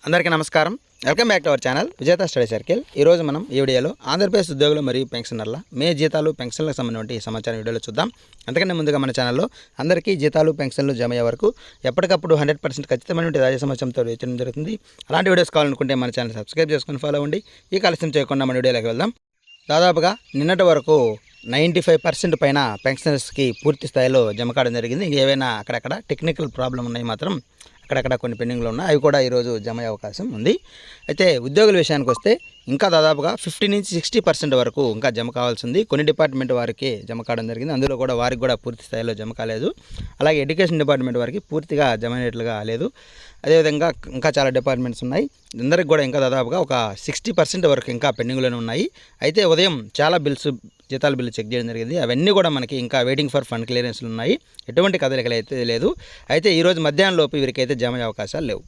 అందరికీ నమస్కారం. Welcome back to our channel విజేత స్టడీ సర్కిల్. ఈరోజు మనం ఈ వీడియోలో ఆంధ్రప్రదేశ్ ఉద్యోగులు మరియు పెన్షనర్ల మే జీతాలు పెన్షన్లకు సంబంధించిన సమాచారం వీడియోలో చూద్దాం. అంతకంటే ముందుగా మన ఛానల్లో అందరికీ జీతాలు పెన్షన్లు జమ అయ్యే వరకు ఎప్పటికప్పుడు 100% ఖచ్చితమైన తాజా సమాచారంతో వేయడం జరుగుతుంది. అలాంటి వీడియోస్ కావాలనుకుంటే మన ఛానల్ సబ్స్క్రైబ్ చేసుకొని ఫాలో అవ్వండి. ఈ ఆలస్యం చేయకుండా మన వీడియోలోకి వెళ్దాం. దాదాపుగా నిన్నటి వరకు 95% పైన పెన్షనర్స్కి పూర్తి స్థాయిలో జమ కావడం జరిగింది. ఏవైనా అక్కడక్కడ టెక్నికల్ ప్రాబ్లం ఉన్నాయి, మాత్రం అక్కడక్కడ కొన్ని పెండింగ్లు ఉన్నాయి, అవి కూడా ఈరోజు జమ అయ్యే అవకాశం ఉంది. అయితే ఉద్యోగుల విషయానికి వస్తే ఇంకా దాదాపుగా 50 నుంచి 60% వరకు ఇంకా జమ కావాల్సి ఉంది. కొన్ని డిపార్ట్మెంట్ వారికి జమ కావడం జరిగింది, అందులో కూడా వారికి కూడా పూర్తి స్థాయిలో జమ కాలేదు. అలాగే ఎడ్యుకేషన్ డిపార్ట్మెంట్ వారికి పూర్తిగా జమ అయినట్లుగా లేదు. అదేవిధంగా ఇంకా చాలా డిపార్ట్మెంట్స్ ఉన్నాయి, అందరికి కూడా ఇంకా దాదాపుగా ఒక 60% వరకు ఇంకా పెండింగ్లోనే ఉన్నాయి. అయితే ఉదయం చాలా జీతాల బిల్లు చెక్ చేయడం జరిగింది, అవన్నీ కూడా మనకి ఇంకా వెయిటింగ్ ఫర్ ఫండ్ క్లియరెన్స్లు ఉన్నాయి. ఎటువంటి కదలికలు అయితే లేదు. అయితే ఈరోజు మధ్యాహ్నం లోపు వీరికైతే జమ అయ్యే అవకాశాలు లేవు.